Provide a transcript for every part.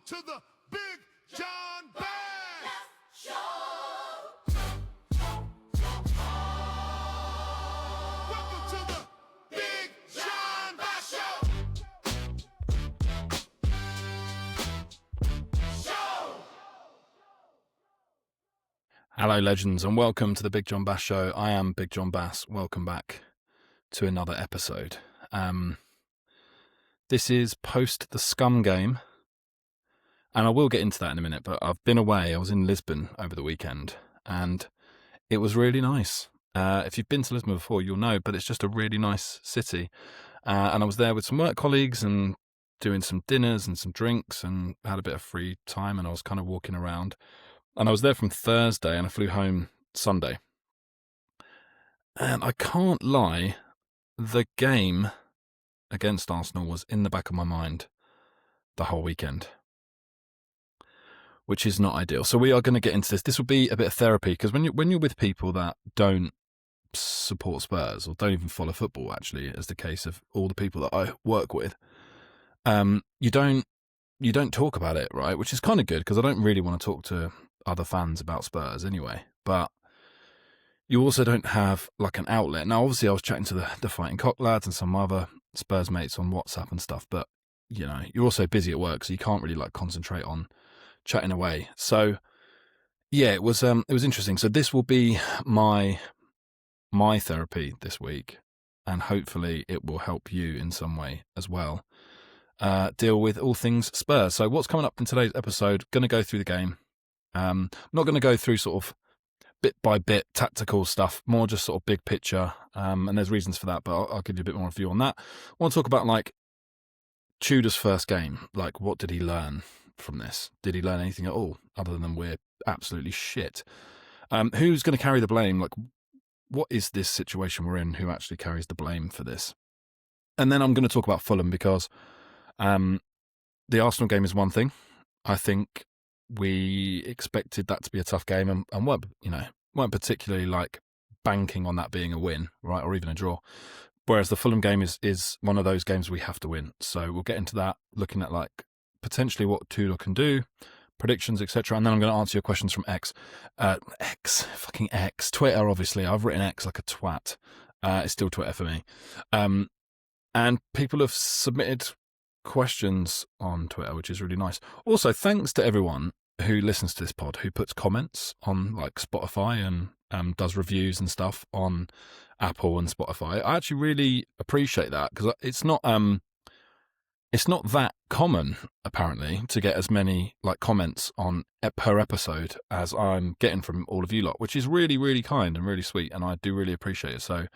Welcome to the Big John Bass Show. Welcome to the Big John Bass Show. Hello, legends, and welcome to the Big John Bass Show. I am Big John Bass. Welcome back to another episode. This is post the Scum game, and I will get into that in a minute, but I've been away. I was in Lisbon over the weekend, and it was really nice. If you've been to Lisbon before, you'll know, but it's just a really nice city. And I was there with some work colleagues and doing some dinners and some drinks and had a bit of free time, and I was kind of walking around. And I was there from Thursday, and I flew home Sunday. And I can't lie, the game against Arsenal was in the back of my mind the whole weekend, which is not ideal. So we are going to get into this. This will be a bit of therapy, because when you're with people that don't support Spurs or don't even follow football, actually, as the case of all the people that I work with, you don't talk about it, right? Which is kind of good, because I don't really want to talk to other fans about Spurs anyway. But you also don't have like an outlet. Now, obviously, I was chatting to the Fighting Cock lads and some other Spurs mates on WhatsApp and stuff, but you know, you're also busy at work, so you can't really like concentrate on chatting away. So yeah, it was interesting. So this will be my therapy this week, and hopefully it will help you in some way as well. Deal with all things Spurs. So what's coming up in today's episode? Going to go through the game. I'm not going to go through sort of bit by bit tactical stuff, more just sort of big picture. And there's reasons for that, but I'll give you a bit more of a view on that. I want to talk about like Tudor's first game. Like, what did he learn from this? Did he learn anything at all other than we're absolutely shit? Who's going to carry the blame? Like, what is this situation we're in? Who actually carries the blame for this? And then I'm going to talk about Fulham, because the Arsenal game is one thing. I think we expected that to be a tough game, and weren't particularly like banking on that being a win, right, or even a draw. Whereas the Fulham game is one of those games we have to win. So we'll get into that, looking at like potentially what Tudor can do, predictions, etc. And then I'm going to answer your questions from X, Twitter. Obviously, I've written X like a twat. It's still Twitter for me. And people have submitted questions on Twitter, which is really nice. Also, thanks to everyone who listens to this pod, who puts comments on like Spotify and does reviews and stuff on Apple and Spotify. I actually really appreciate that, because it's not that common apparently to get as many like comments on per episode as I'm getting from all of you lot, which is really, really kind and really sweet, and I do really appreciate it. So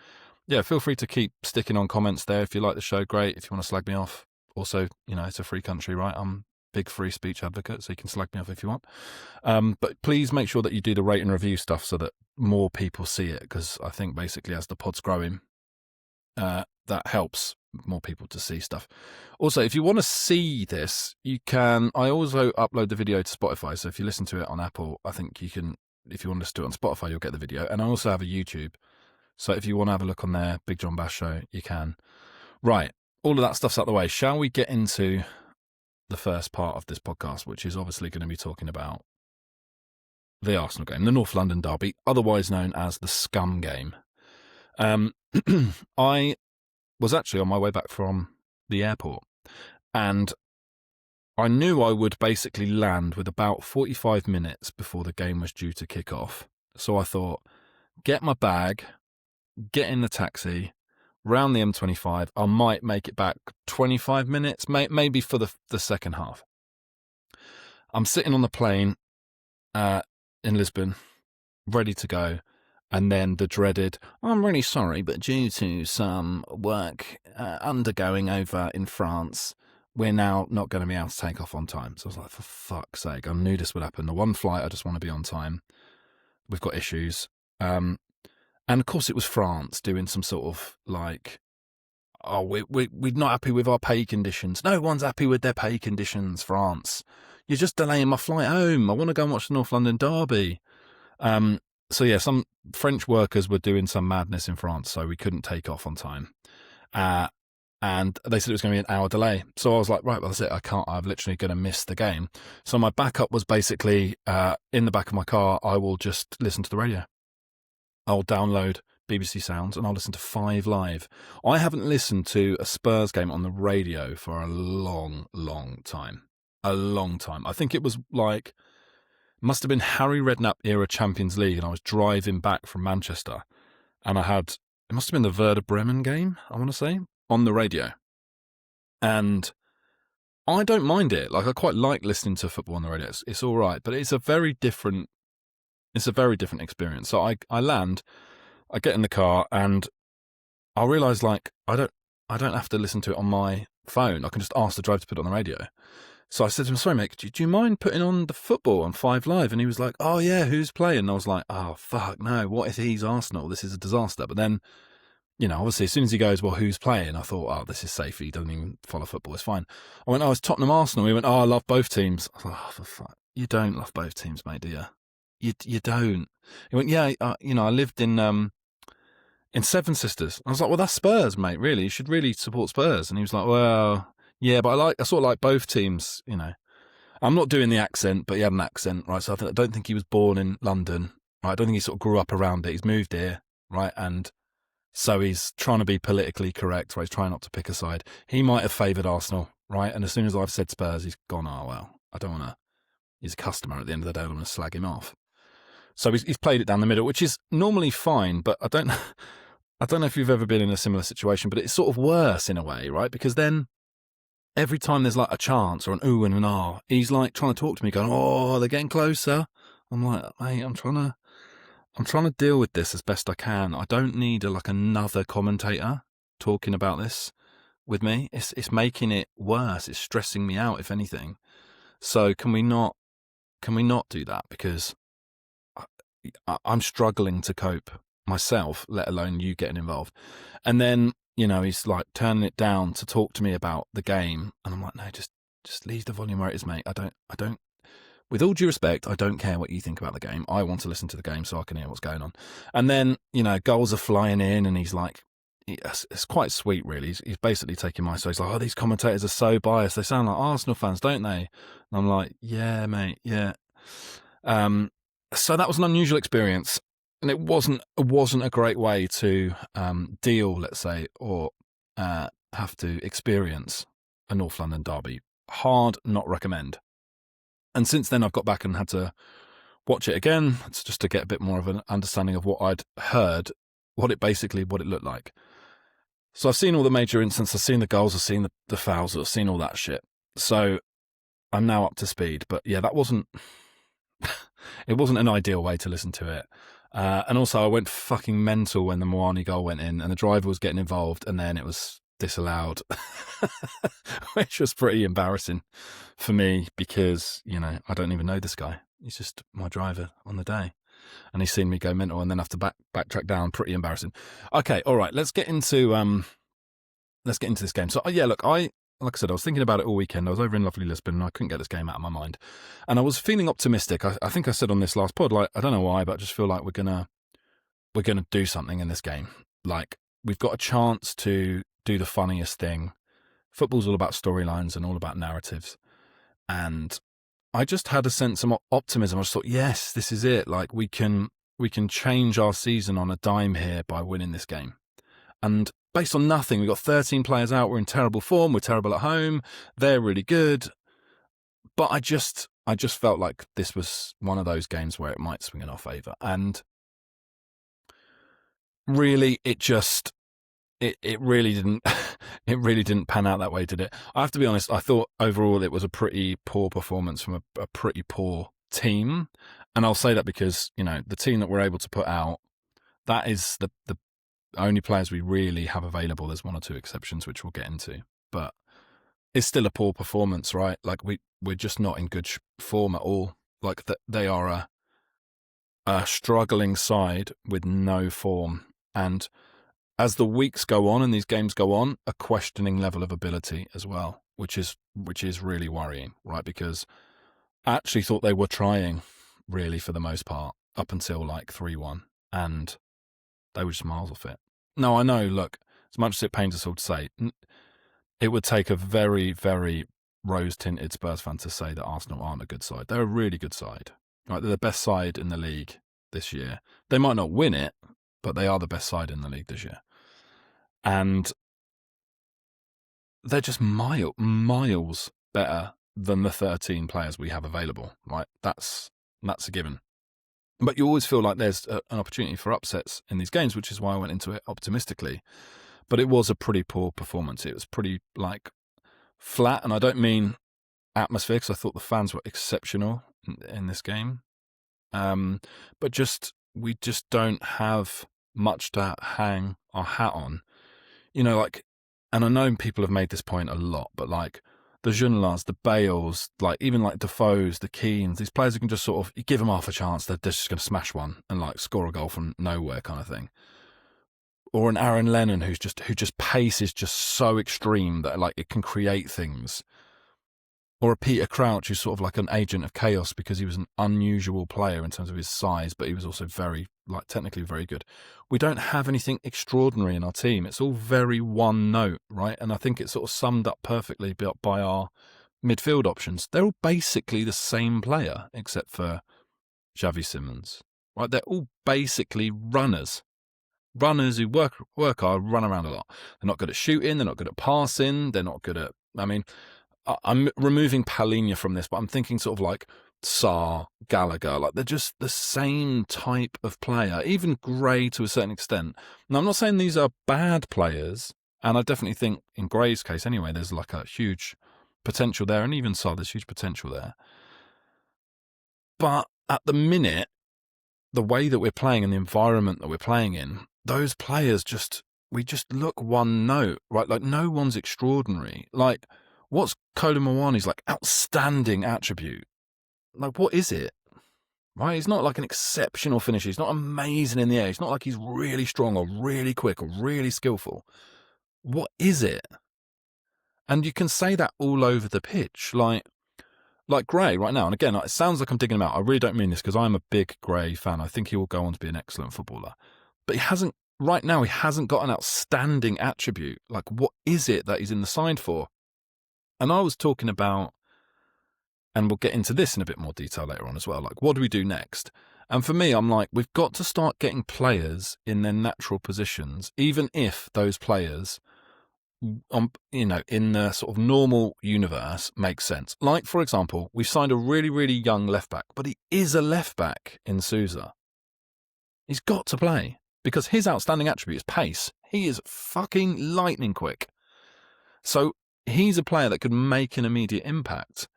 yeah, feel free to keep sticking on comments there. If you like the show, great. If you want to slag me off, also, you know, it's a free country, right? I'm big free speech advocate, so you can slag me off if you want. But please make sure that you do the rate and review stuff so that more people see it, because I think basically as the pod's growing, that helps more people to see stuff. Also, if you want to see this, you can. I also upload the video to Spotify, so if you listen to it on Apple, I think you can. If you want us to do it on Spotify, you'll get the video. And I also have a YouTube, so if you want to have a look on there, Big John Bass Show, you can. Right. All of that stuff's out the way. Shall we get into the first part of this podcast, which is obviously going to be talking about the Arsenal game, the North London derby, otherwise known as the Scum game. I was actually on my way back from the airport, and I knew I would basically land with about 45 minutes before the game was due to kick off. So I thought, get my bag, get in the taxi, round the M25, I might make it back 25 minutes, maybe for the second half. I'm sitting on the plane in Lisbon, ready to go, and then the dreaded, I'm really sorry, but due to some work undergoing over in France, we're now not going to be able to take off on time. So I was like, for fuck's sake, I knew this would happen. The one flight, I just want to be on time. We've got issues. And of course it was France doing some sort of like, oh, we're not happy with our pay conditions. No one's happy with their pay conditions, France. You're just delaying my flight home. I want to go and watch the North London derby. So yeah, some French workers were doing some madness in France, so we couldn't take off on time. and they said it was going to be an hour delay. So I was like, right, well, that's it. I'm literally going to miss the game. So my backup was basically in the back of my car, I will just listen to the radio. I'll download BBC Sounds and I'll listen to 5 Live. I haven't listened to a Spurs game on the radio for a long, long time. A long time. I think it was like, must have been Harry Redknapp era Champions League, and I was driving back from Manchester, and it must have been the Werder Bremen game, I want to say, on the radio. And I don't mind it. Like, I quite like listening to football on the radio. It's all right, but it's a very different experience. So I land, I get in the car, and I realise, like, I don't have to listen to it on my phone. I can just ask the driver to put it on the radio. So I said to him, sorry, mate, do you mind putting on the football on 5 Live? And he was like, oh, yeah, who's playing? And I was like, oh, fuck, no, what if he's Arsenal? This is a disaster. But then, you know, obviously, as soon as he goes, well, who's playing? I thought, oh, this is safe. He doesn't even follow football. It's fine. I went, oh, it's Tottenham Arsenal. He went, oh, I love both teams. I was like, oh, for fuck. You don't love both teams, mate, do you? You don't. He went, yeah, I lived in Seven Sisters. I was like, well, that's Spurs, mate, really. You should really support Spurs. And he was like, well, yeah, but I sort of like both teams, you know. I'm not doing the accent, but he had an accent, right? So I don't think he was born in London, right? I don't think he sort of grew up around it. He's moved here, right? And so he's trying to be politically correct, right? He's trying not to pick a side. He might have favoured Arsenal, right? And as soon as I've said Spurs, he's gone, oh, well, I don't want to. He's a customer at the end of the day. I don't want to slag him off. So he's played it down the middle, which is normally fine, but I don't know if you've ever been in a similar situation, but it's sort of worse in a way, right? Because then every time there's like a chance or an ooh and an ah, he's like trying to talk to me, going, oh, they're getting closer. I'm like, mate, I'm trying to deal with this as best I can. I don't need another commentator talking about this with me. It's making it worse. It's stressing me out, if anything. So can we not do that? Because I'm struggling to cope myself, let alone you getting involved. And then, you know, he's like turning it down to talk to me about the game. And I'm like, no, just leave the volume where it is, mate. I don't, with all due respect, I don't care what you think about the game. I want to listen to the game so I can hear what's going on. And then, you know, goals are flying in and he's like, it's quite sweet, really. He's basically taking my side. He's like, oh, these commentators are so biased. They sound like Arsenal fans, don't they? And I'm like, yeah, mate, yeah. So that was an unusual experience. And it wasn't a great way to deal, let's say, or have to experience a North London derby. Hard, not recommend. And since then, I've got back and had to watch it again. It's just to get a bit more of an understanding of what I'd heard, what it looked like. So I've seen all the major incidents. I've seen the goals. I've seen the fouls. I've seen all that shit. So I'm now up to speed. But yeah, that wasn't it wasn't an ideal way to listen to it. And also, I went fucking mental when the Moani goal went in and the driver was getting involved and then it was disallowed, which was pretty embarrassing for me because, you know, I don't even know this guy. He's just my driver on the day. And he's seen me go mental and then have to backtrack down. Pretty embarrassing. Okay, all right, let's get into this game. So, yeah, look, like I said, I was thinking about it all weekend. I was over in lovely Lisbon and I couldn't get this game out of my mind. And I was feeling optimistic. I think I said on this last pod, like, I don't know why, but I just feel like we're gonna do something in this game. Like, we've got a chance to do the funniest thing. Football's all about storylines and all about narratives. And I just had a sense of optimism. I just thought, yes, this is it. Like, we can change our season on a dime here by winning this game. And based on nothing, we've got 13 players out. We're in terrible form. We're terrible at home. They're really good. But I just felt like this was one of those games where it might swing in our favour. And really, it really didn't it really didn't pan out that way, did it? I have to be honest, I thought overall it was a pretty poor performance from a pretty poor team. And I'll say that because, you know, the team that we're able to put out, that is the only players we really have available. There's one or two exceptions, which we'll get into. But it's still a poor performance, right? Like, we're just not in good form at all. Like, they are a struggling side with no form. And as the weeks go on and these games go on, a questioning level of ability as well, which is really worrying, right? Because I actually thought they were trying, really, for the most part, up until like 3-1, and they were just miles off it. No, I know, look, as much as it pains us all to say, It would take a very, very rose-tinted Spurs fan to say that Arsenal aren't a good side. They're a really good side. Right, they're the best side in the league this year. They might not win it, but they are the best side in the league this year. And they're just miles better than the 13 players we have available, right? That's a given. But you always feel like there's an opportunity for upsets in these games, which is why I went into it optimistically. But it was a pretty poor performance. It was pretty, flat, and I don't mean atmosphere, because I thought the fans were exceptional in this game. But we just don't have much to hang our hat on. And I know people have made this point a lot, but the Junelars, the Bales, even Defoe's, the Keanes, these players who can just sort of, you give them half a chance, they're just going to smash one and score a goal from nowhere kind of thing. Or an Aaron Lennon who just pace is just so extreme that it can create things. Or a Peter Crouch who's sort of like an agent of chaos because he was an unusual player in terms of his size, but he was also very, technically very good. We don't have anything extraordinary in our team. It's all very one note, right? And I think it's sort of summed up perfectly by our midfield options. They're all basically the same player, except for Xavi Simons, right? They're all basically runners who work hard, run around a lot. They're not good at shooting. They're not good at passing. They're not good at, I'm removing Palhinha from this, but I'm thinking sort of Sarr, Gallagher, they're just the same type of player, even Gray to a certain extent. Now, I'm not saying these are bad players, and I definitely think in Gray's case anyway, there's a huge potential there, and even Sarr, there's huge potential there. But at the minute, the way that we're playing and the environment that we're playing in, those players we just look one note, right? No one's extraordinary. What's Kolo Muani's outstanding attribute? What is it? Right? He's not an exceptional finisher. He's not amazing in the air. It's not he's really strong or really quick or really skillful. What is it? And you can say that all over the pitch. Like Gray right now. And again, it sounds like I'm digging him out. I really don't mean this because I'm a big Gray fan. I think he will go on to be an excellent footballer. But right now, he hasn't got an outstanding attribute. What is it that he's in the side for? And I was talking about, and we'll get into this in a bit more detail later on as well, what do we do next? And for me, I'm we've got to start getting players in their natural positions, even if those players, in the sort of normal universe, make sense. For example, we signed a really, really young left-back, but he is a left-back in Sousa. He's got to play, because his outstanding attribute is pace. He is fucking lightning quick. So he's a player that could make an immediate impact,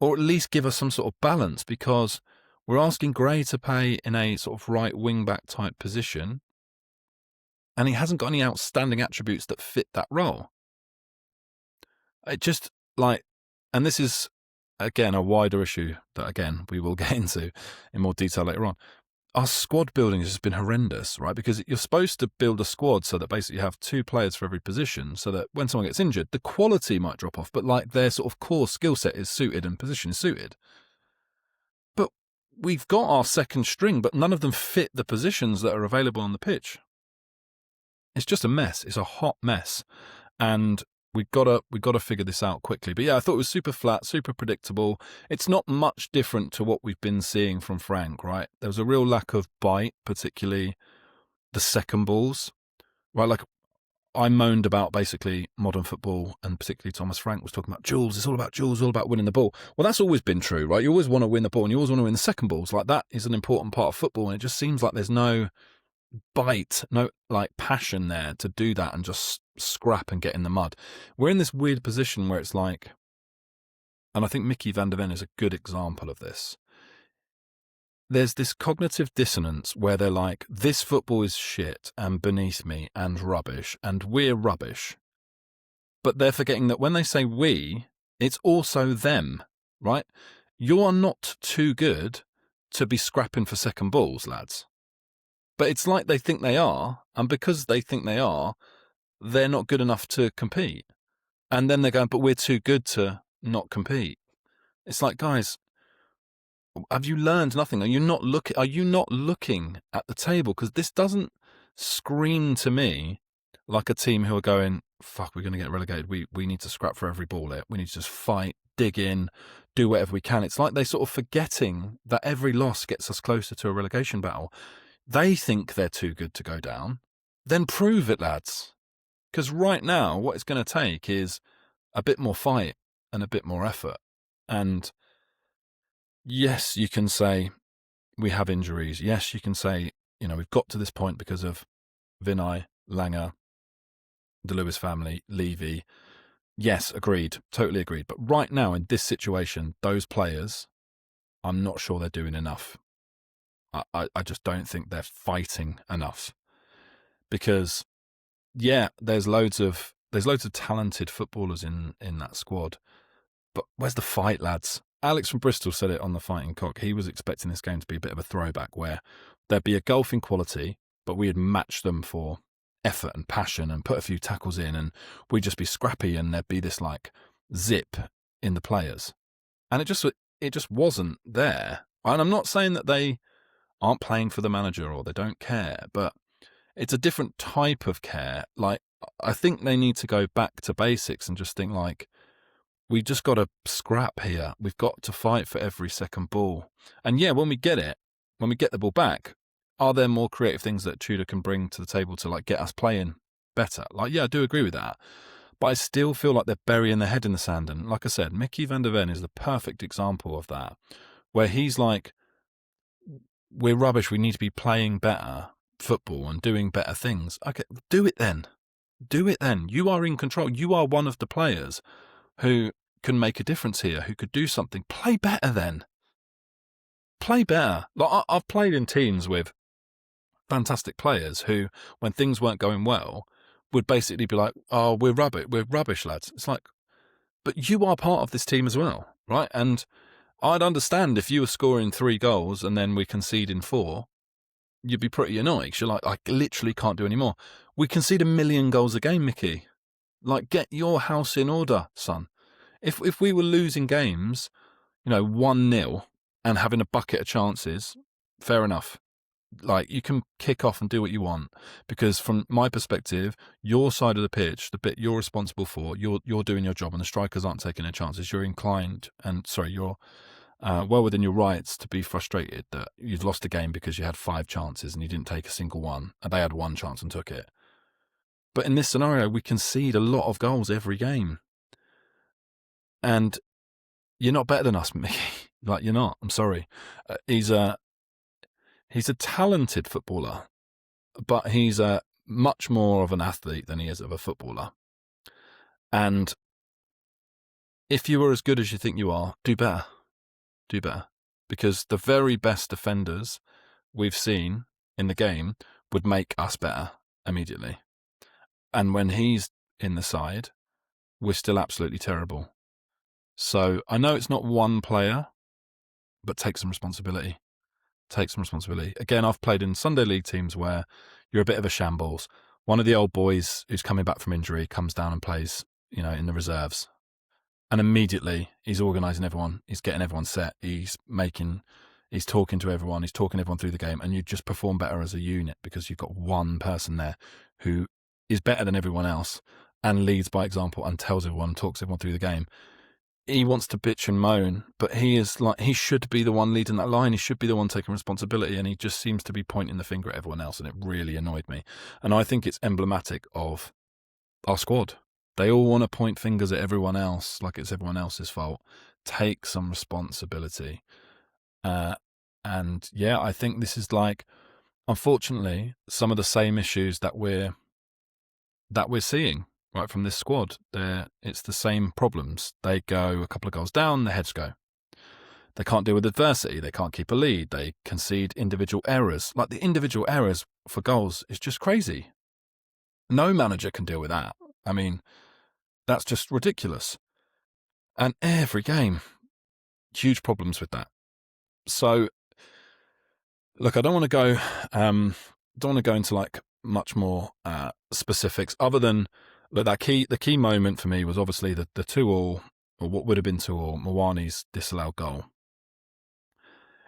or at least give us some sort of balance, because we're asking Gray to play in a sort of right wing-back type position, and he hasn't got any outstanding attributes that fit that role. It just, and this is, again, a wider issue that, again, we will get into in more detail later on. Our squad building has been horrendous, right? Because you're supposed to build a squad so that basically you have 2 players for every position, so that when someone gets injured, the quality might drop off, but their sort of core skill set is suited and position is suited. But we've got our second string, but none of them fit the positions that are available on the pitch. It's just a mess. It's a hot mess. And we've got to figure this out quickly. But yeah, I thought it was super flat, super predictable. It's not much different to what we've been seeing from Frank, right? There was a real lack of bite, particularly the second balls, right? I moaned about basically modern football, and particularly Thomas Frank was talking about duels. It's all about duels, all about winning the ball. Well, that's always been true, right? You always want to win the ball, and you always want to win the second balls. That is an important part of football, and it just seems like there's no bite, no passion there to do that and just scrap and get in the mud. We're in this weird position where it's and I think Mickey van der Ven is a good example of this. There's this cognitive dissonance where they're this football is shit and beneath me and rubbish and we're rubbish. But they're forgetting that when they say we, it's also them, right? You're not too good to be scrapping for second balls, lads. But it's they think they are, and because they think they are, they're not good enough to compete. And then they're going, but we're too good to not compete. It's guys, have you learned nothing? Are you not looking at the table? Because this doesn't scream to me like a team who are going, fuck, we're going to get relegated. We need to scrap for every ball here. We need to just fight, dig in, do whatever we can. It's like they're sort of forgetting that every loss gets us closer to a relegation battle. They think they're too good to go down. Then prove it, lads. Because right now, what it's going to take is a bit more fight and a bit more effort. And yes, you can say we have injuries. Yes, you can say, we've got to this point because of Vinay, Langer, the Lewis family, Levy. Yes, agreed. Totally agreed. But right now, in this situation, those players, I'm not sure they're doing enough. I just don't think they're fighting enough. Because, yeah, there's loads of talented footballers in that squad. But where's the fight, lads? Alex from Bristol said it on the Fighting Cock. He was expecting this game to be a bit of a throwback where there'd be a gulf in quality, but we'd match them for effort and passion and put a few tackles in, and we'd just be scrappy, and there'd be this like zip in the players. And it just wasn't there. And I'm not saying that they aren't playing for the manager or they don't care, but it's a different type of care. Like, I think they need to go back to basics and just think like, we just got to scrap here. We've got to fight for every second ball. And yeah, when we get the ball back, are there more creative things that Tudor can bring to the table to like get us playing better? Like, yeah, I do agree with that. But I still feel like they're burying their head in the sand. And like I said, Mickey van der Ven is the perfect example of that, where he's like, we're rubbish. We need to be playing better football and doing better things. Okay, do it then. Do it then. You are in control. You are one of the players who can make a difference here, who could do something. Play better then. Play better. Like, I've played in teams with fantastic players who, when things weren't going well, would basically be like, oh, we're rubbish, lads. It's like, but you are part of this team as well, right? And I'd understand if you were scoring 3 goals and then we conceding 4, you'd be pretty annoyed. 'Cause you're like, I literally can't do any more. We concede 1,000,000 goals a game, Mickey. Like, get your house in order, son. If we were losing games, 1-0 and having a bucket of chances, fair enough. Like, you can kick off and do what you want, because from my perspective, your side of the pitch, the bit you're responsible for, you're doing your job, and the strikers aren't taking their chances. You're you're well within your rights to be frustrated that you've lost a game because you had 5 chances and you didn't take a single one, and they had 1 chance and took it. But in this scenario, we concede a lot of goals every game. And you're not better than us, Mickey. Like, you're not. I'm sorry. He's a talented footballer, but he's much more of an athlete than he is of a footballer. And if you are as good as you think you are, do better. Do better. Because the very best defenders we've seen in the game would make us better immediately. And when he's in the side, we're still absolutely terrible. So I know it's not one player, but take some responsibility. Take some responsibility. Again, I've played in Sunday League teams where you're a bit of a shambles. One of the old boys who's coming back from injury comes down and plays, in the reserves. And immediately he's organising everyone. He's getting everyone set. He's talking to everyone. He's talking everyone through the game. And you just perform better as a unit because you've got one person there who is better than everyone else and leads by example and tells everyone, talks everyone through the game. He wants to bitch and moan, but he should be the one leading that line. He should be the one taking responsibility, and he just seems to be pointing the finger at everyone else, and it really annoyed me. And I think it's emblematic of our squad. They all want to point fingers at everyone else like it's everyone else's fault. Take some responsibility. And yeah, I think this is like, unfortunately, some of the same issues that we're seeing right from this squad. It's the same problems. They go a couple of goals down, their heads go. They can't deal with adversity. They can't keep a lead. They concede individual errors. Like, the individual errors for goals is just crazy. No manager can deal with that. I mean, that's just ridiculous. And every game, huge problems with that. So, look, I don't want to go into like much more specifics other than, look, the key moment for me was obviously the 2-2, or what would have been 2-2, Mwani's disallowed goal.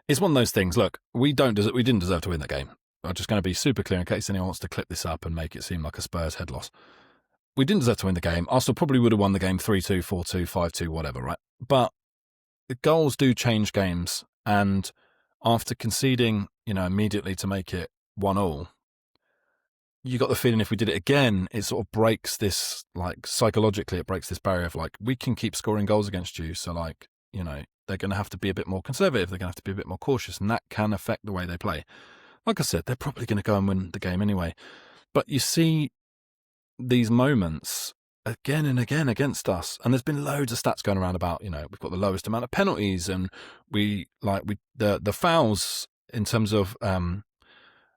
It's one of those things. Look, we didn't deserve to win that game. I'm just going to be super clear in case anyone wants to clip this up and make it seem like a Spurs head loss. we didn't deserve to win the game. Arsenal probably would have won the game 3-2, 4-2, 5-2, whatever, right? But the goals do change games. And after conceding, immediately to make it 1-1, you got the feeling if we did it again, it sort of breaks this, like, psychologically, it breaks this barrier of, like, we can keep scoring goals against you. So, like, they're going to have to be a bit more conservative. They're going to have to be a bit more cautious. And that can affect the way they play. Like I said, they're probably going to go and win the game anyway. But you see these moments again and again against us. And there's been loads of stats going around about, we've got the lowest amount of penalties, and the fouls in terms of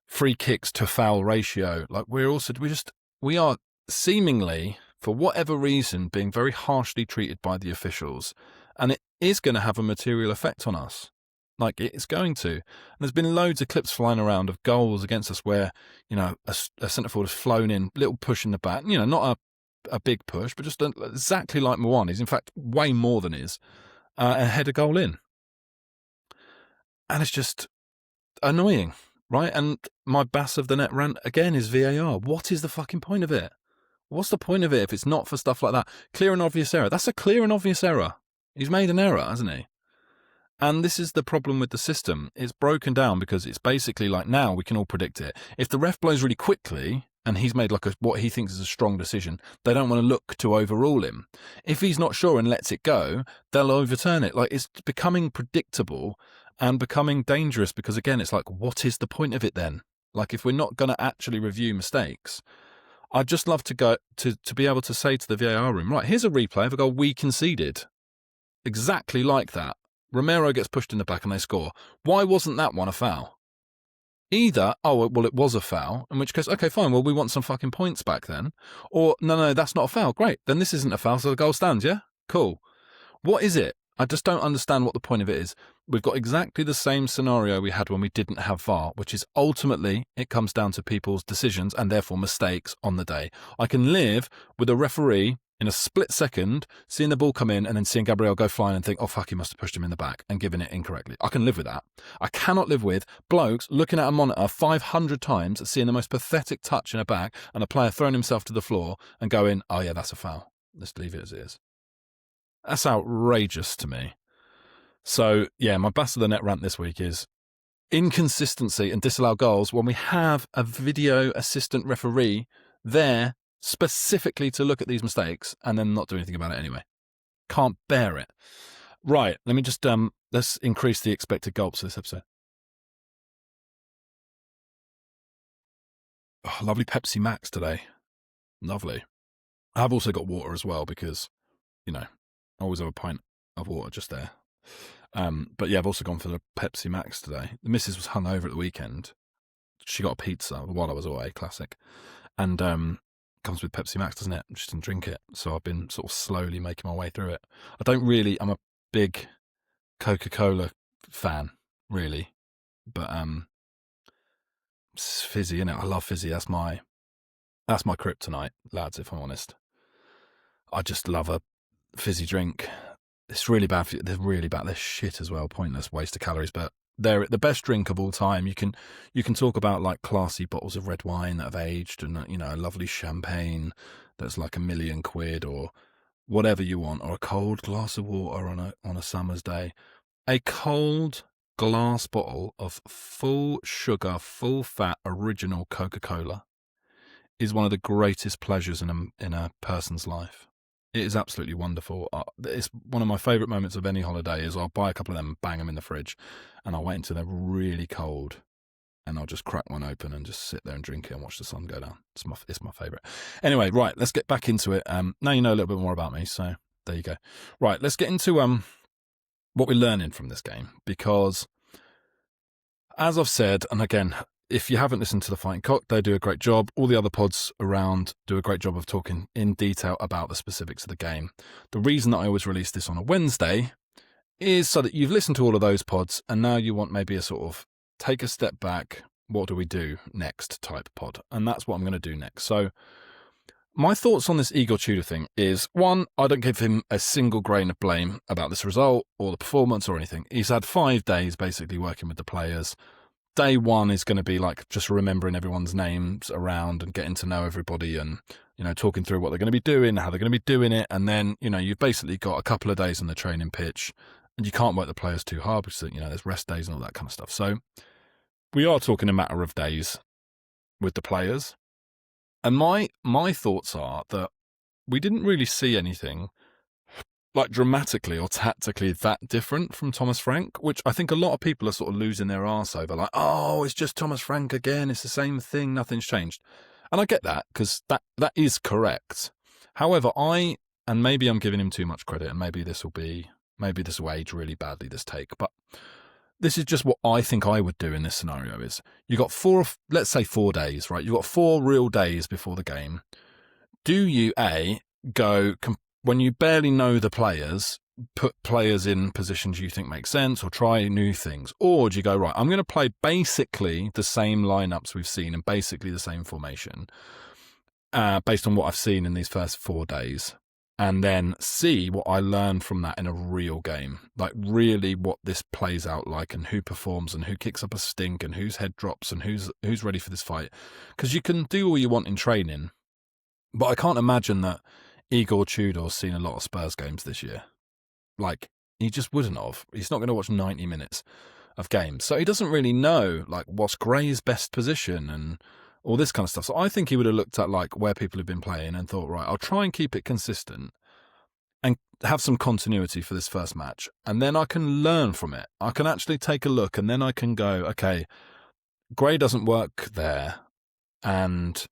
free kicks to foul ratio. Like, we are seemingly, for whatever reason, being very harshly treated by the officials. And it is going to have a material effect on us. Like, it's going to. And there's been loads of clips flying around of goals against us where, a centre forward has flown in, little push in the back, not a big push, but just exactly like Mwani's, in fact, way more than his, and head a goal in. And it's just annoying, right? And my bass of the net rant again is VAR. What is the fucking point of it? What's the point of it if it's not for stuff like that? Clear and obvious error. That's a clear and obvious error. He's made an error, hasn't he? And this is the problem with the system. It's broken down because it's basically like, now we can all predict it. If the ref blows really quickly and he's made like what he thinks is a strong decision, they don't want to look to overrule him. If he's not sure and lets it go, they'll overturn it. Like, it's becoming predictable and becoming dangerous because, again, it's like, what is the point of it then? Like, if we're not going to actually review mistakes, I'd just love to go to be able to say to the VAR room, right, here's a replay of a goal we conceded. Exactly like that. Romero gets pushed in the back and they score. Why wasn't that one a foul? Either, oh, well, it was a foul, in which case, okay, fine, well, we want some fucking points back then. Or, no, that's not a foul. Great, then this isn't a foul, so the goal stands, yeah? Cool. What is it? I just don't understand what the point of it is. We've got exactly the same scenario we had when we didn't have VAR, which is ultimately it comes down to people's decisions and therefore mistakes on the day. I can live with a referee in a split second seeing the ball come in and then seeing Gabriel go flying and think, oh, fuck, he must have pushed him in the back and given it incorrectly. I can live with that. I cannot live with blokes looking at a monitor 500 times, seeing the most pathetic touch in a back and a player throwing himself to the floor and going, oh, yeah, that's a foul. Let's leave it as it is. That's outrageous to me. So, yeah, my best of the net rant this week is inconsistency and disallowed goals when we have a video assistant referee there specifically to look at these mistakes and then not do anything about it anyway. Can't bear it. Right, let me just, let's increase the expected goals for this episode. Oh, lovely Pepsi Max today. Lovely. I've also got water as well because, I always have a pint of water just there. But yeah, I've also gone for the Pepsi Max today. The missus was hungover at the weekend. She got a pizza while I was away, classic. And comes with Pepsi Max, doesn't it? Just didn't drink it. So I've been sort of slowly making my way through it. I'm a big Coca-Cola fan, really. But it's fizzy, innit? I love fizzy. That's my kryptonite, lads, if I'm honest. I just love a fizzy drink. It's really bad for you. They're really bad. They're shit as well. Pointless waste of calories, but they're the best drink of all time. You can talk about like classy bottles of red wine that have aged and, a lovely champagne that's like £1 million or whatever you want, or a cold glass of water on a summer's day. A cold glass bottle of full sugar, full fat, original Coca-Cola is one of the greatest pleasures in a person's life. It is absolutely wonderful. It's one of my favourite moments of any holiday is I'll buy a couple of them and bang them in the fridge, and I'll wait until they're really cold, and I'll just crack one open and just sit there and drink it and watch the sun go down. It's my favourite. Anyway, right, let's get back into it. Now you know a little bit more about me, so there you go. Right, let's get into what we're learning from this game, because as I've said, and again, if you haven't listened to The Fighting Cock, they do a great job. All the other pods around do a great job of talking in detail about the specifics of the game. The reason that I always release this on a Wednesday is so that you've listened to all of those pods and now you want maybe a sort of take a step back, what do we do next type pod. And that's what I'm going to do next. So my thoughts on this Igor Tudor thing is, one, I don't give him a single grain of blame about this result or the performance or anything. He's had 5 days basically working with the players. Day one is going to be like just remembering everyone's names around and getting to know everybody and talking through what they're going to be doing, how they're going to be doing it. And then, you've basically got a couple of days on the training pitch and you can't work the players too hard because, there's rest days and all that kind of stuff. So we are talking a matter of days with the players. And my thoughts are that we didn't really see anything like dramatically or tactically that different from Thomas Frank, which I think a lot of people are sort of losing their arse over, like, oh, it's just Thomas Frank again, it's the same thing, nothing's changed. And I get that, because that is correct. However, and maybe I'm giving him too much credit, and maybe this will age really badly, this take, but this is just what I think I would do in this scenario is, you got 4 days, right? You've got 4 real days before the game. Do you, go, when you barely know the players, put players in positions you think make sense or try new things? Or do you go, right, I'm going to play basically the same lineups we've seen and basically the same formation based on what I've seen in these first 4 days, and then see what I learn from that in a real game, like really what this plays out like and who performs and who kicks up a stink and whose head drops and who's ready for this fight. Because you can do all you want in training, but I can't imagine that Igor Tudor's seen a lot of Spurs games this year. Like, he just wouldn't have. He's not going to watch 90 minutes of games. So he doesn't really know, like, what's Gray's best position and all this kind of stuff. So I think he would have looked at, like, where people have been playing and thought, right, I'll try and keep it consistent and have some continuity for this first match. And then I can learn from it. I can actually take a look and then I can go, okay, Gray doesn't work there. And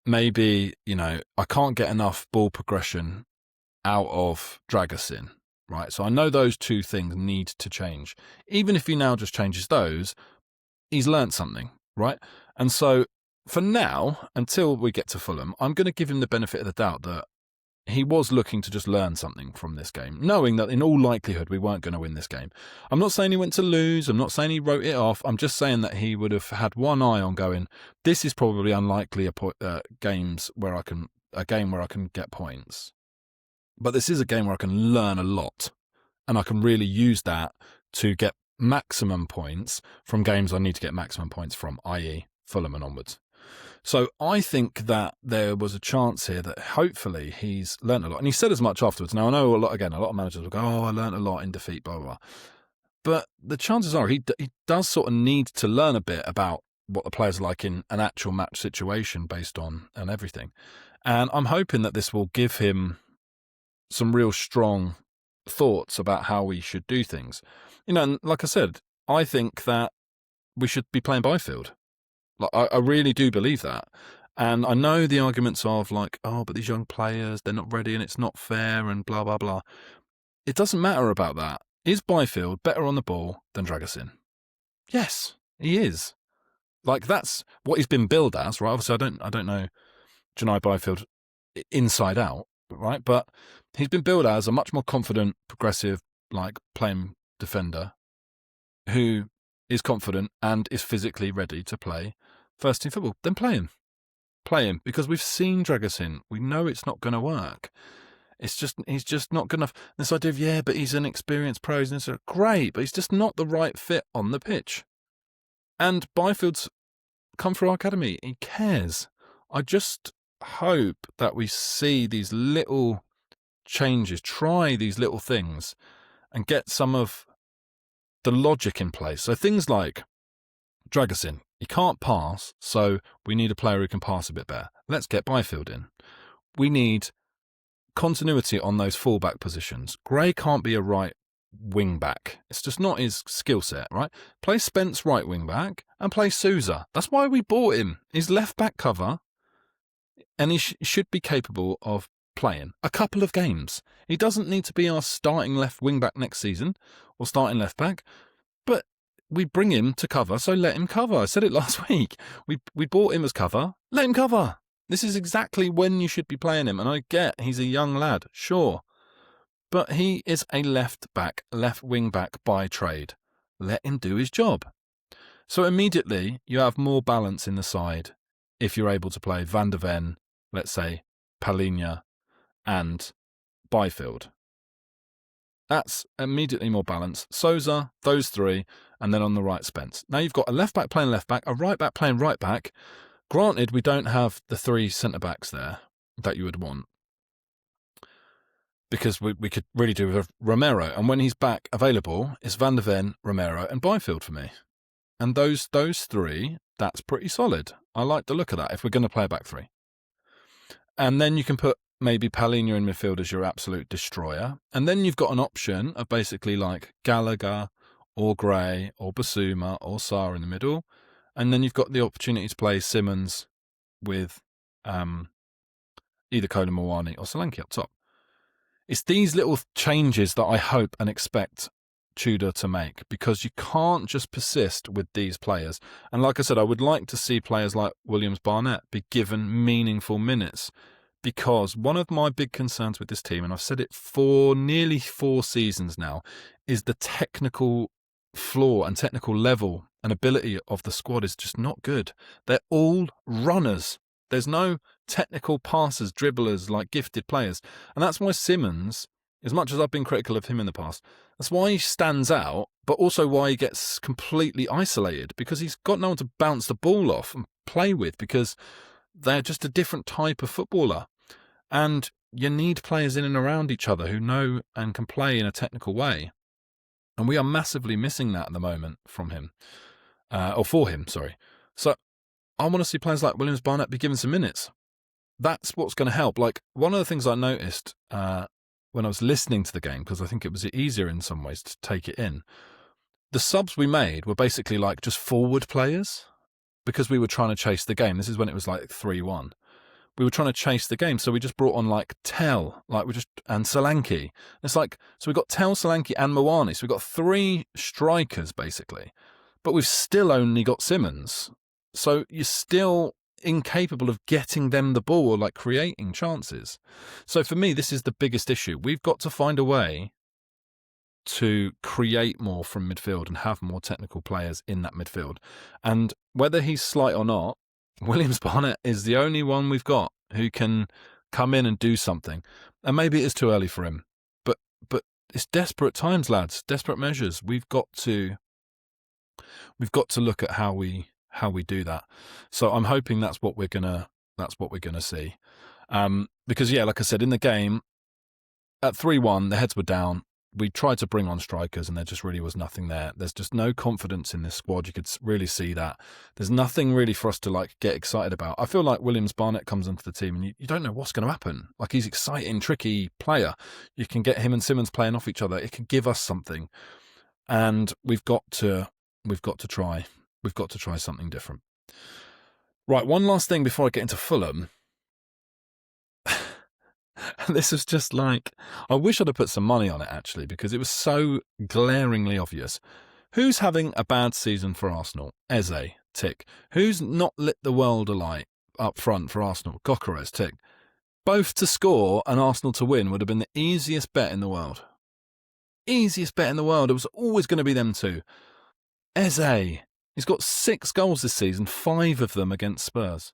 maybe, I can't get enough ball progression out of Dragusin, right? So I know those 2 things need to change. Even if he now just changes those, he's learnt something, right? And so for now, until we get to Fulham, I'm going to give him the benefit of the doubt that he was looking to just learn something from this game, knowing that in all likelihood we weren't going to win this game. I'm not saying he went to lose. I'm not saying he wrote it off. I'm just saying that he would have had one eye on going, this is probably unlikely a game where I can get points. But this is a game where I can learn a lot and I can really use that to get maximum points from games I need to get maximum points from, i.e. Fulham and onwards. So I think that there was a chance here that hopefully he's learnt a lot. And he said as much afterwards. Now, I know a lot of managers will go, oh, I learnt a lot in defeat, blah, blah, blah. But the chances are he does sort of need to learn a bit about what the players are like in an actual match situation based on and everything. And I'm hoping that this will give him some real strong thoughts about how we should do things. And like I said, I think that we should be playing Byfield. Like, I really do believe that. And I know the arguments of like, oh, but these young players, they're not ready and it's not fair and blah, blah, blah. It doesn't matter about that. Is Byfield better on the ball than Dragusin? Yes, he is. Like, that's what he's been billed as, right? Obviously, I don't know Janai Byfield inside out, right? But he's been billed as a much more confident, progressive, like, playing defender who is confident and is physically ready to play first team football. Then play him. Play him, because we've seen Dragusin. We know it's not going to work. He's just not good enough. This idea of, but he's an experienced pro, and it's great, but he's just not the right fit on the pitch. And Byfield's come through our academy. He cares. I just hope that we see these little changes, try these little things, and get some of the logic in place. So things like Dragusin, he can't pass, so we need a player who can pass a bit better. Let's get Byfield in. We need continuity on those fullback positions. Gray can't be a right wing back. It's just not his skill set, right? Play Spence right wing back and play Souza. That's why we bought him. He's left back cover, and he should be capable of playing a couple of games. He doesn't need to be our starting left wing back next season or starting left back, but we bring him to cover, so let him cover. I said it last week. We bought him as cover. Let him cover. This is exactly when you should be playing him. And I get he's a young lad, sure. But he is a left wing back by trade. Let him do his job. So immediately you have more balance in the side if you're able to play Van der Ven, let's say, Palhinha and Byfield. That's immediately more balance. Souza, those three, and then on the right, Spence. Now you've got a left back playing left back, a right back playing right back. Granted, we don't have the 3 centre backs there, that you would want. Because we could really do with Romero. And when he's back available, it's Van der Ven, Romero and Byfield for me. And those three, that's pretty solid. I like the look of that if we're going to play a back three. And then you can put maybe Paulinho in midfield as your absolute destroyer. And then you've got an option of basically like Gallagher or Gray or Basuma or Sarr in the middle. And then you've got the opportunity to play Simmons with either Kolo Muani or Solanke up top. It's these little changes that I hope and expect Tudor to make, because you can't just persist with these players. And like I said, I would like to see players like Williams-Barnett be given meaningful minutes, because one of my big concerns with this team, and I've said it for nearly 4 seasons now, is the technical flaw and technical level and ability of the squad is just not good. They're all runners. There's no technical passers, dribblers, like gifted players. And that's why Simmons, as much as I've been critical of him in the past, that's why he stands out, but also why he gets completely isolated, because he's got no one to bounce the ball off and play with, because they're just a different type of footballer. And you need players in and around each other who know and can play in a technical way. And we are massively missing that at the moment from him. Or for him, sorry. So I want to see players like Williams-Barnett be given some minutes. That's what's going to help. Like, one of the things I noticed when I was listening to the game, because I think it was easier in some ways to take it in, the subs we made were basically like just forward players, because we were trying to chase the game. This is when it was like 3-1. We were trying to chase the game, so we just brought on like Tell, and Solanke. It's like, so we got Tell, Solanke, and Muani. So we got 3 strikers basically, but we've still only got Simmons. So you're still incapable of getting them the ball or like creating chances. So for me, this is the biggest issue. We've got to find a way to create more from midfield and have more technical players in that midfield. And whether he's slight or not, Williams-Barnett is the only one we've got who can come in and do something. And maybe it is too early for him, but it's desperate times, lads. Desperate measures. We've got to look at how we do that. So I'm hoping that's what we're gonna see. Because yeah, like I said, in the game at 3-1, the heads were down. We tried to bring on strikers and there just really was nothing there. There's just no confidence in this squad. You could really see that. There's nothing really for us to like get excited about. I feel like Williams-Barnett comes into the team and you don't know what's going to happen. Like, he's exciting, tricky player. You can get him and Simmons playing off each other. It can give us something. And we've got to try something different. Right, one last thing before I get into Fulham. This is just like, I wish I'd have put some money on it actually, because it was so glaringly obvious. Who's having a bad season for Arsenal? Eze, tick. Who's not lit the world alight up front for Arsenal? Gyökeres, tick. Both to score and Arsenal to win would have been the easiest bet in the world. Easiest bet in the world. It was always going to be them two. Eze, he's got 6 goals this season, 5 of them against Spurs.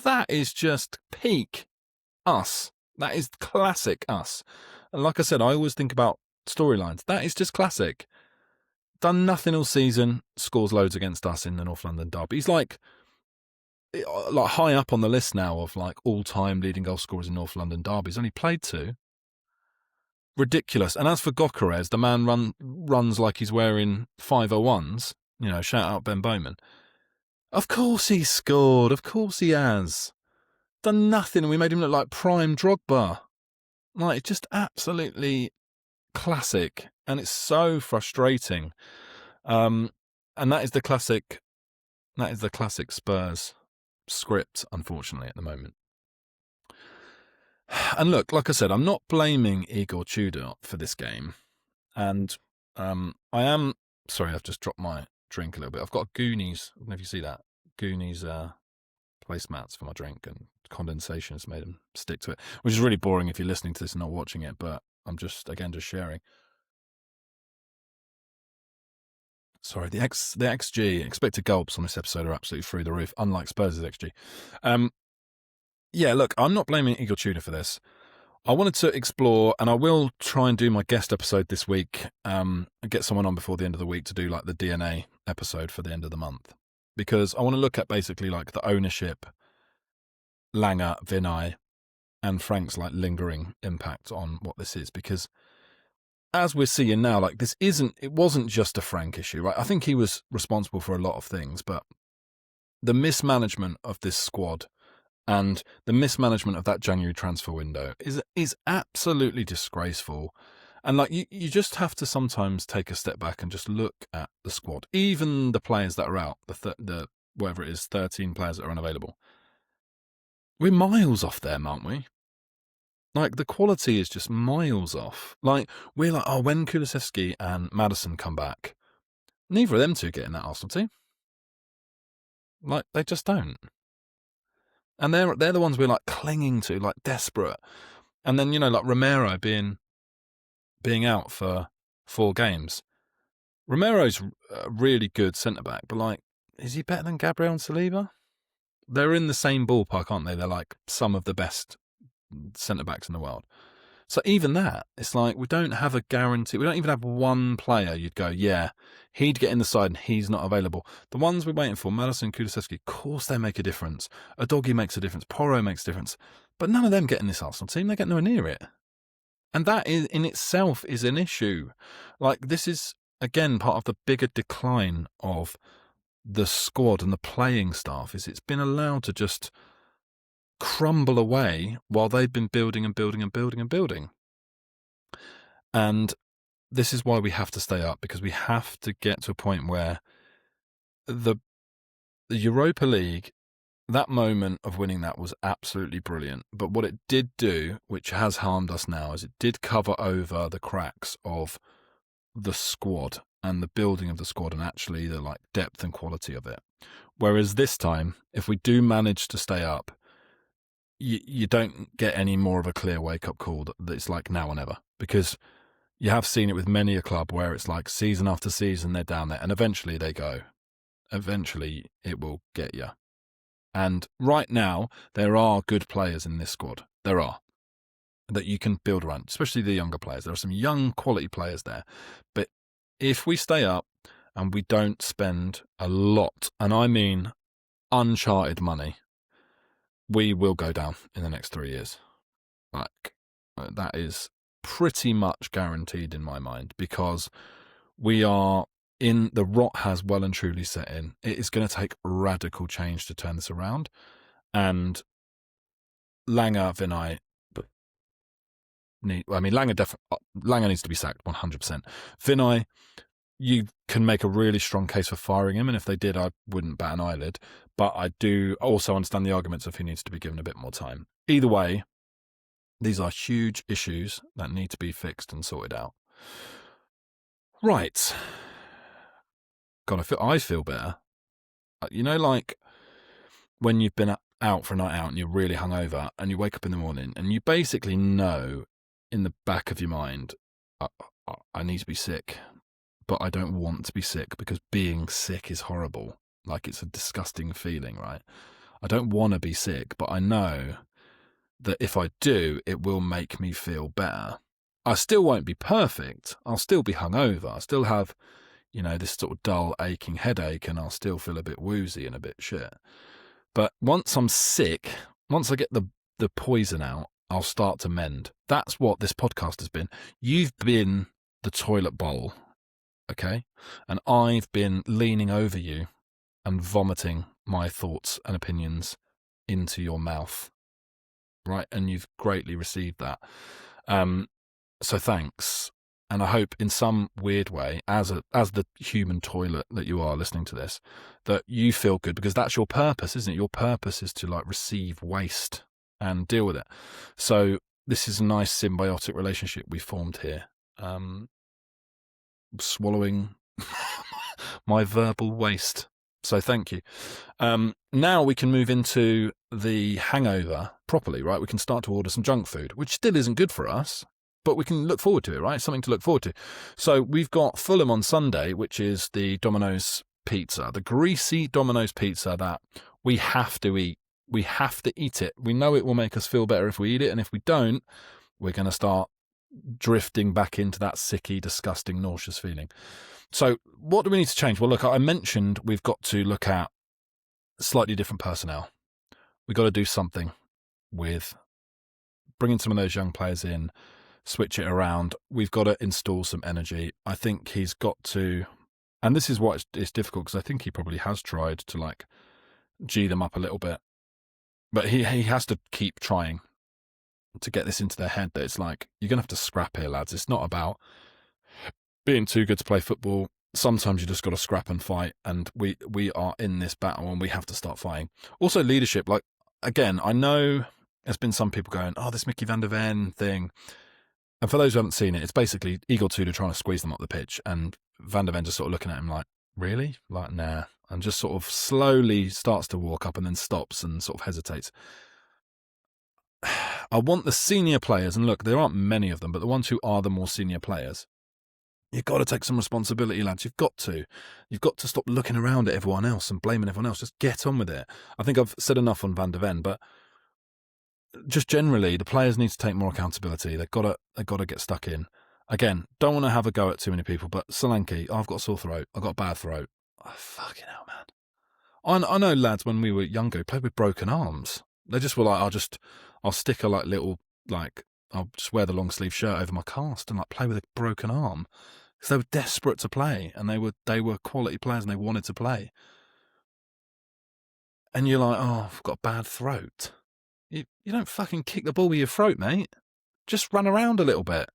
That is just peak us. That is classic us. And like I said, I always think about storylines. That is just classic. Done nothing all season, scores loads against us in the North London derby. He's like high up on the list now of like all-time leading goal scorers in North London derbies. Only played 2. Ridiculous. And as for Gyökeres, the man runs like he's wearing 501s. You know, shout out Ben Bowman. Of course he scored. Of course he has. Done nothing, and we made him look like prime Drogba. Like, just absolutely classic, and it's so frustrating. And that is the classic Spurs script, unfortunately, at the moment. And look, like I said, I'm not blaming Igor Tudor for this game, and I am sorry. I've just dropped my drink a little bit. I've got a Goonies. I don't know if you see that. Goonies placemats for my drink, and condensation has made them stick to it, which is really boring if you're listening to this and not watching it, but I'm just sharing. Sorry, the XG, expected gulps on this episode are absolutely through the roof, unlike Spurs' XG. Yeah, look, I'm not blaming Igor Tudor for this. I wanted to explore, and I will try and do my guest episode this week, and get someone on before the end of the week to do like the DNA episode for the end of the month, because I want to look at basically like the ownership, Langer, Vinay, and Frank's like lingering impact on what this is, because as we're seeing now, like it wasn't just a Frank issue, right? I think he was responsible for a lot of things, but the mismanagement of this squad and the mismanagement of that January transfer window is absolutely disgraceful. And like you just have to sometimes take a step back and just look at the squad, even the players that are out, the whatever it is, 13 players that are unavailable. We're miles off them, aren't we? Like, the quality is just miles off. Like, we're like, oh, when Kulusevski and Maddison come back, neither of them two get in that Arsenal team. Like, they just don't. And they're the ones we're, like, clinging to, like, desperate. And then, like, Romero being out for 4 games. Romero's a really good centre-back, but, like, is he better than Gabriel and Saliba? They're in the same ballpark, aren't they? They're, like, some of the best centre-backs in the world. So even that, it's like we don't have a guarantee. We don't even have one player you'd go, yeah, he'd get in the side and he's not available. The ones we're waiting for, Maddison and Kulusevski, of course they make a difference. Udogie makes a difference. Porro makes a difference. But none of them get in this Arsenal team. They get nowhere near it. And that is, in itself is an issue. Like, this is, again, part of the bigger decline of the squad and the playing staff, is it's been allowed to just crumble away while they've been building and building and building and building. And this is why we have to stay up, because we have to get to a point where the Europa League, that moment of winning that was absolutely brilliant. But what it did do, which has harmed us now, is it did cover over the cracks of the squad and the building of the squad and actually the like depth and quality of it. Whereas this time, if we do manage to stay up, you don't get any more of a clear wake-up call that it's like now or never, because you have seen it with many a club where it's like season after season they're down there and eventually they go. Eventually it will get you. And right now there are good players in this squad. There are. That you can build around, especially the younger players. There are some young quality players there. But if we stay up and we don't spend a lot, and I mean uncharted money, we will go down in the next 3 years. Like, that is pretty much guaranteed in my mind, because we are in the rot has well and truly set in. It is going to take radical change to turn this around. And Langer, Vinay, Langer needs to be sacked 100%. Vinay, you can make a really strong case for firing him, and if they did, I wouldn't bat an eyelid. But I do also understand the arguments of he needs to be given a bit more time. Either way, these are huge issues that need to be fixed and sorted out. Right. God, I feel better. Like when you've been out for a night out and you're really hungover and you wake up in the morning and you basically know in the back of your mind, I need to be sick, but I don't want to be sick because being sick is horrible. Like, it's a disgusting feeling, right? I don't want to be sick, but I know that if I do, it will make me feel better. I still won't be perfect. I'll still be hungover. I'll still have, this sort of dull, aching headache, and I'll still feel a bit woozy and a bit shit. But once I'm sick, once I get the poison out, I'll start to mend. That's what this podcast has been. You've been the toilet bowl, okay? And I've been leaning over you and vomiting my thoughts and opinions into your mouth, right? And you've greatly received that. So thanks. And I hope in some weird way, as the human toilet that you are listening to this, that you feel good, because that's your purpose, isn't it? Your purpose is to like receive waste and deal with it. So this is a nice symbiotic relationship we formed here. Swallowing my verbal waste. So thank you. Now we can move into the hangover properly, right? We can start to order some junk food, which still isn't good for us, but we can look forward to it, right? Something to look forward to. So we've got Fulham on Sunday, which is the Domino's pizza, the greasy Domino's pizza that we have to eat. We have to eat it. We know it will make us feel better if we eat it, and if we don't, we're going to start drifting back into that sicky, disgusting, nauseous feeling. So what do we need to change? Well, look, I mentioned we've got to look at slightly different personnel. We've got to do something with bringing some of those young players in, switch it around. We've got to install some energy. I think he's got to, and this is what it's difficult because I think he probably has tried to like G them up a little bit, but he has to keep trying to get this into their head that it's like, you're going to have to scrap here, lads. It's not about being too good to play football. Sometimes you just got to scrap and fight, and we are in this battle and we have to start fighting. Also leadership, like, again, I know there's been some people going, oh, this Mickey van der Ven thing. And for those who haven't seen it, it's basically Eagle Tudor trying to squeeze them up the pitch, and Van der Ven just sort of looking at him like, really? Like, nah. And just sort of slowly starts to walk up and then stops and sort of hesitates. I want the senior players, and look, there aren't many of them, but the ones who are the more senior players, you've got to take some responsibility, lads. You've got to. You've got to stop looking around at everyone else and blaming everyone else. Just get on with it. I think I've said enough on Van der Ven, but just generally, the players need to take more accountability. They've got to get stuck in. Again, don't want to have a go at too many people, but Solanke, I've got a sore throat. I've got a bad throat. Oh, fucking hell, man. I know lads when we were younger who played with broken arms. They just were like, I'll stick a like little, like, I'll just wear the long sleeve shirt over my cast and like play with a broken arm. Because they were desperate to play, and they were quality players and they wanted to play. And you're like, oh, I've got a bad throat. You don't fucking kick the ball with your throat, mate. Just run around a little bit.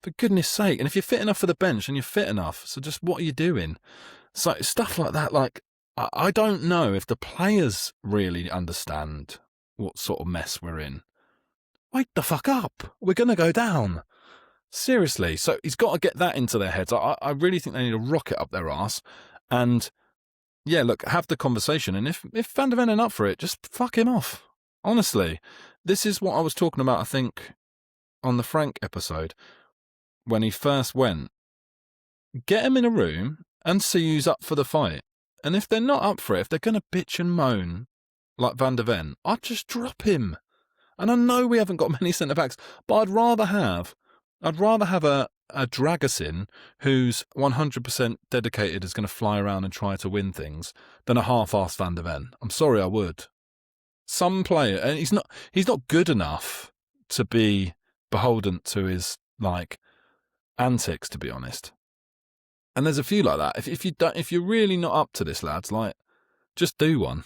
For goodness sake. And if you're fit enough for the bench, and you're fit enough, so just what are you doing? So stuff like that, like, I don't know if the players really understand what sort of mess we're in. Wake the fuck up. We're going to go down. Seriously. So he's got to get that into their heads. I really think they need to rocket up their arse. And, yeah, look, have the conversation. And if Van der Ven ain't up for it, just fuck him off. Honestly. This is what I was talking about, I think, on the Frank episode. When he first went. Get him in a room and see who's up for the fight. And if they're not up for it, if they're going to bitch and moan like Van der Ven, I'd just drop him. And I know we haven't got many centre-backs, but I'd rather have a Dragusin who's 100% dedicated, is going to fly around and try to win things, than a half-assed Van der Ven. I'm sorry, I would. Some player, and he's not good enough to be beholden to his, like, antics, to be honest. And there's a few like that. If you're really not up to this, lads, like, just do one.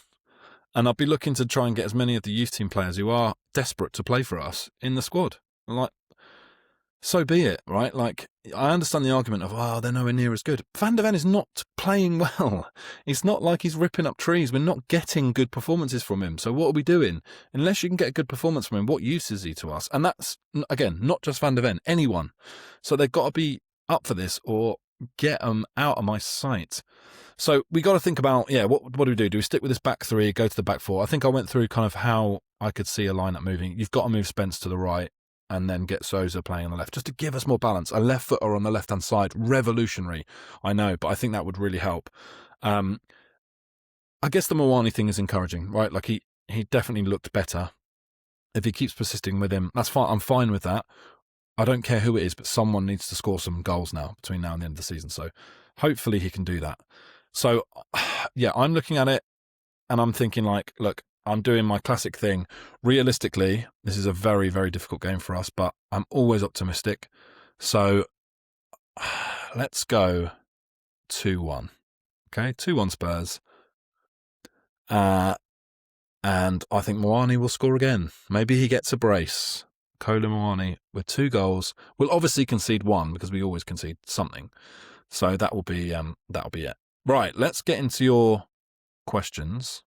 And I'll be looking to try and get as many of the youth team players who are desperate to play for us in the squad. Like, so be it, right? Like, I understand the argument of, oh, they're nowhere near as good. Van der Ven is not playing well. It's not like he's ripping up trees. We're not getting good performances from him. So what are we doing? Unless you can get a good performance from him, what use is he to us? And that's, again, not just Van der Ven, anyone. So they've got to be up for this or get them out of my sight. So we got to think about, what do we do? Do we stick with this back three, go to the back four? I think I went through kind of how I could see a lineup moving. You've got to move Spence to the right and then get Sousa playing on the left, just to give us more balance. A left footer on the left-hand side, revolutionary, I know, but I think that would really help. I guess the Moani thing is encouraging, right? Like, he definitely looked better. If he keeps persisting with him, that's fine. I'm fine with that. I don't care who it is, but someone needs to score some goals now, between now and the end of the season. So hopefully he can do that. So, yeah, I'm looking at it and I'm thinking, like, look, I'm doing my classic thing. Realistically, this is a very, very difficult game for us, but I'm always optimistic. So let's go 2-1. Okay, 2-1 Spurs. And I think Moani will score again. Maybe he gets a brace. Kolo Moani with 2 goals. We'll obviously concede 1 because we always concede something. So that'll be it. Right, let's get into your questions.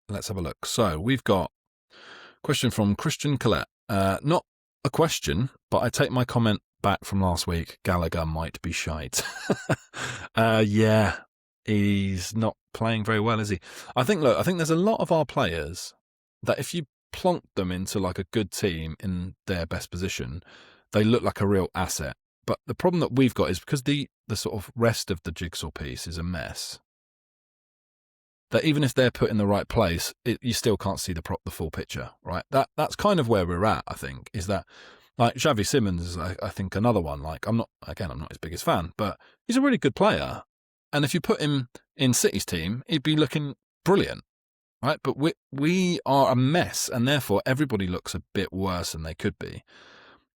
Let's have a look. So we've got a question from Christian Collette. Not a question, but I take my comment back from last week. Gallagher might be shite. Yeah, he's not playing very well, is he? I think there's a lot of our players that if you plonk them into like a good team in their best position, they look like a real asset. But the problem that we've got is because the sort of rest of the jigsaw piece is a mess, that even if they're put in the right place, you still can't see the full picture, right? That's kind of where we're at, I think, is that, like, Xavi Simons is, I think, another one. Like, I'm not his biggest fan, but he's a really good player. And if you put him in City's team, he'd be looking brilliant. right? But we are a mess, and therefore everybody looks a bit worse than they could be.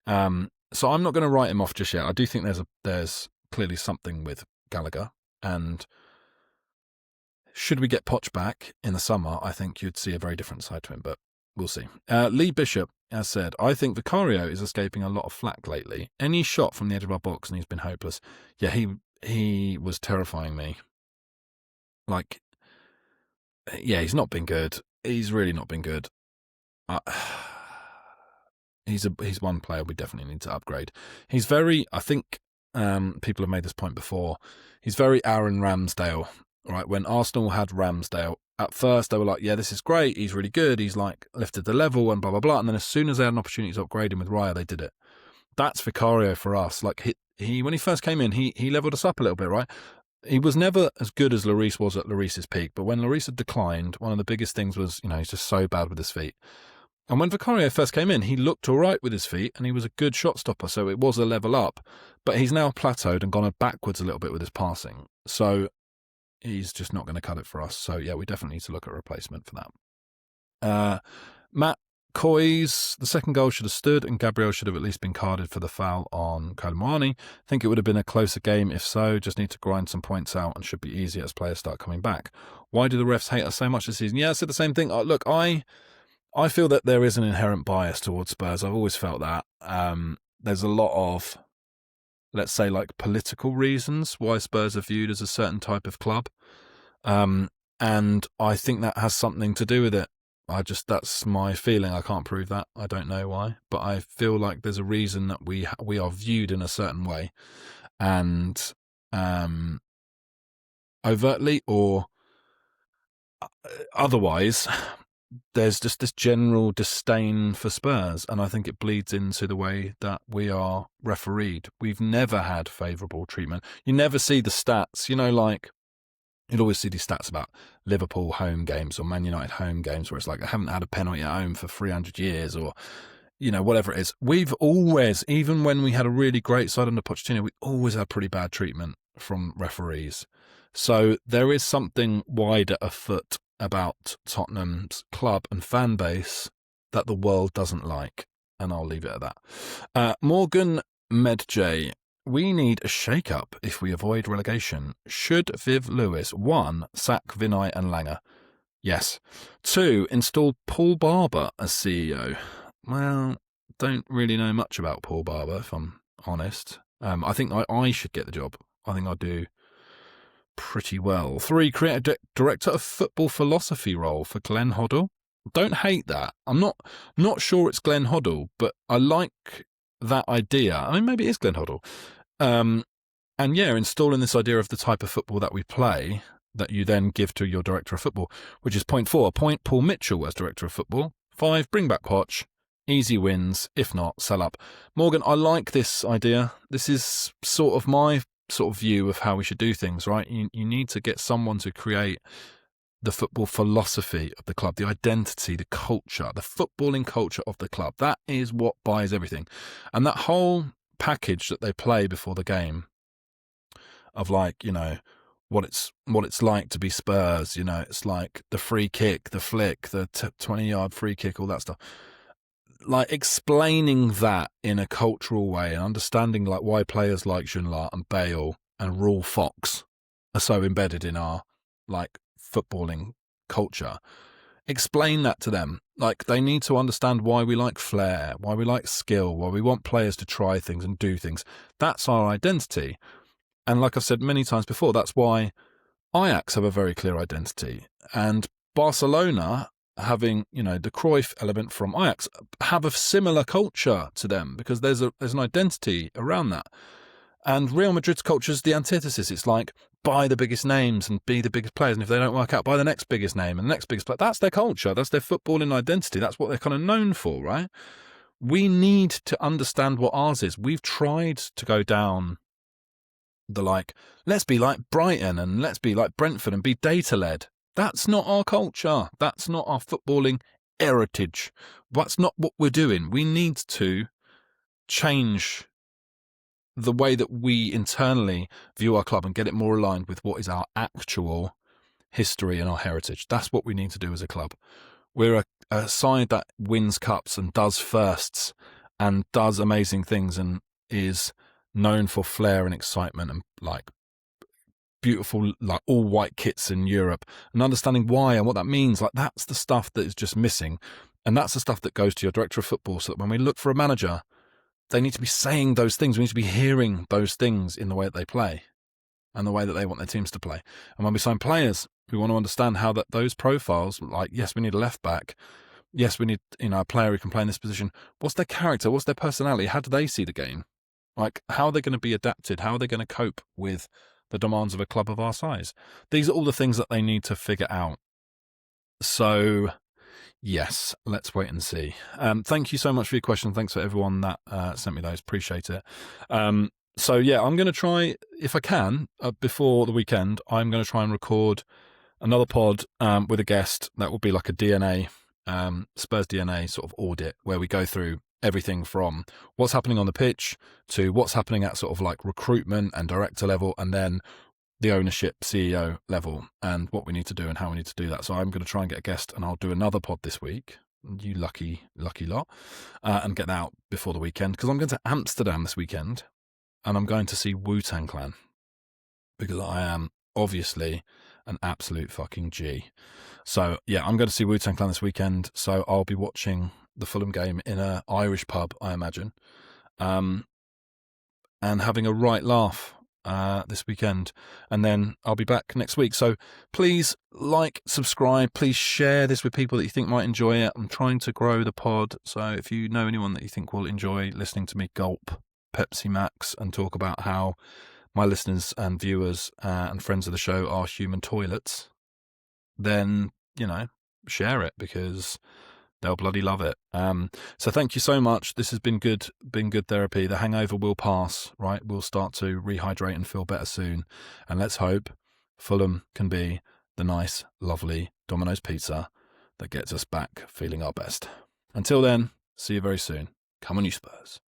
So I'm not going to write him off just yet. I do think there's clearly something with Gallagher, and should we get Poch back in the summer, I think you'd see a very different side to him, but we'll see. Lee Bishop has said, I think Vicario is escaping a lot of flack lately. Any shot from the edge of our box and he's been hopeless. Yeah, he was terrifying me. Like, yeah, he's not been good. He's really not been good. He's one player we definitely need to upgrade. He's very, I think people have made this point before, he's very Aaron Ramsdale, right? When Arsenal had Ramsdale, at first they were like, yeah, this is great, he's really good, he's like lifted the level and blah, blah, blah. And then as soon as they had an opportunity to upgrade him with Raya, they did it. That's Vicario for us. Like he when he first came in, he leveled us up a little bit, right? He was never as good as Lloris was at Lloris's peak, but when Lloris had declined, one of the biggest things was, he's just so bad with his feet. And when Vicario first came in, he looked all right with his feet and he was a good shot stopper, so it was a level up. But he's now plateaued and gone backwards a little bit with his passing. So he's just not going to cut it for us. So, yeah, we definitely need to look at a replacement for that. Matt Coy's, the second goal should have stood and Gabriel should have at least been carded for the foul on Koulibaly. Think it would have been a closer game if so. Just need to grind some points out and should be easier as players start coming back. Why do the refs hate us so much this season? Yeah, I said the same thing. Look, I feel that there is an inherent bias towards Spurs. I've always felt that. There's a lot of, let's say, like political reasons why Spurs are viewed as a certain type of club. And I think that has something to do with it. That's my feeling. I can't prove that. I don't know why. But I feel like there's a reason that we are viewed in a certain way. And overtly or otherwise, there's just this general disdain for Spurs, and I think it bleeds into the way that we are refereed. We've never had favourable treatment. You never see the stats, like you'd always see these stats about Liverpool home games or Man United home games where it's like, I haven't had a penalty at home for 300 years or, whatever it is. We've always, even when we had a really great side under Pochettino, we always had pretty bad treatment from referees. So there is something wider afoot about Tottenham's club and fan base that the world doesn't like, and I'll leave it at that. Morgan Medjay, we need a shake-up if we avoid relegation. Should Viv Lewis, 1, sack Vinay and Langer? Yes. 2, install Paul Barber as CEO. Well, don't really know much about Paul Barber, if I'm honest. I think I should get the job. I think I do pretty well. 3, create a director of football philosophy role for Glenn Hoddle. Don't hate that. I'm not sure it's Glenn Hoddle, but I like that idea. I mean, maybe it is Glenn Hoddle. And yeah, installing this idea of the type of football that we play that you then give to your director of football, which is point 4. Appoint Paul Mitchell as director of football. 5, bring back Poch. Easy wins. If not, sell up. Morgan, I like this idea. This is sort of my sort of view of how we should do things, right? You need to get someone to create the football philosophy of the club, the identity, the culture, the footballing culture of the club. That is what buys everything. And that whole package that they play before the game of like, what it's like to be Spurs, it's like the free kick, the flick, the 20-yard free kick, all that stuff. Like explaining that in a cultural way and understanding like why players like Ginola and Bale and Raul Fox are so embedded in our like footballing culture. Explain that to them. Like they need to understand why we like flair, why we like skill, why we want players to try things and do things. That's our identity. And like I've said many times before, that's why Ajax have a very clear identity. And Barcelona, having, the Cruyff element from Ajax, have a similar culture to them because there's an identity around that. And Real Madrid's culture is the antithesis. It's like, buy the biggest names and be the biggest players. And if they don't work out, buy the next biggest name and the next biggest player. That's their culture. That's their footballing identity. That's what they're kind of known for, right? We need to understand what ours is. We've tried to go down let's be like Brighton and let's be like Brentford and be data-led. That's not our culture. That's not our footballing heritage. That's not what we're doing. We need to change the way that we internally view our club and get it more aligned with what is our actual history and our heritage. That's what we need to do as a club. We're a side that wins cups and does firsts and does amazing things and is known for flair and excitement and like beautiful, like all white kits in Europe, and understanding why and what that means. Like, that's the stuff that is just missing. And that's the stuff that goes to your director of football, so that when we look for a manager, they need to be saying those things. We need to be hearing those things in the way that they play and the way that they want their teams to play. And when we sign players, we want to understand how that those profiles, like, yes, we need a left back. Yes, we need, a player who can play in this position. What's their character? What's their personality? How do they see the game? Like, how are they going to be adapted? How are they going to cope with the demands of a club of our size? These are all the things that they need to figure out. So, yes, let's wait and see. Thank you so much for your question. Thanks for everyone that sent me those. Appreciate it. So, yeah, I'm going to try, if I can, before the weekend, I'm going to try and record another pod with a guest that will be like a DNA, Spurs DNA sort of audit, where we go through everything from what's happening on the pitch to what's happening at sort of like recruitment and director level, and then the ownership CEO level, and what we need to do and how we need to do that. So I'm going to try and get a guest, and I'll do another pod this week, you lucky lot, and get that out before the weekend, because I'm going to Amsterdam this weekend and I'm going to see Wu-Tang Clan, because I am obviously an absolute fucking G. So yeah, I'm going to see Wu-Tang Clan this weekend, so I'll be watching the Fulham game in an Irish pub, I imagine, and having a right laugh this weekend, and then I'll be back next week. So please like, subscribe, please share this with people that you think might enjoy it. I'm trying to grow the pod, so if you know anyone that you think will enjoy listening to me gulp Pepsi Max and talk about how my listeners and viewers and friends of the show are human toilets, then, share it, because they'll bloody love it. So thank you so much. This has been good therapy. The hangover will pass, right? We'll start to rehydrate and feel better soon. And let's hope Fulham can be the nice, lovely Domino's pizza that gets us back feeling our best. Until then, see you very soon. Come on, you Spurs.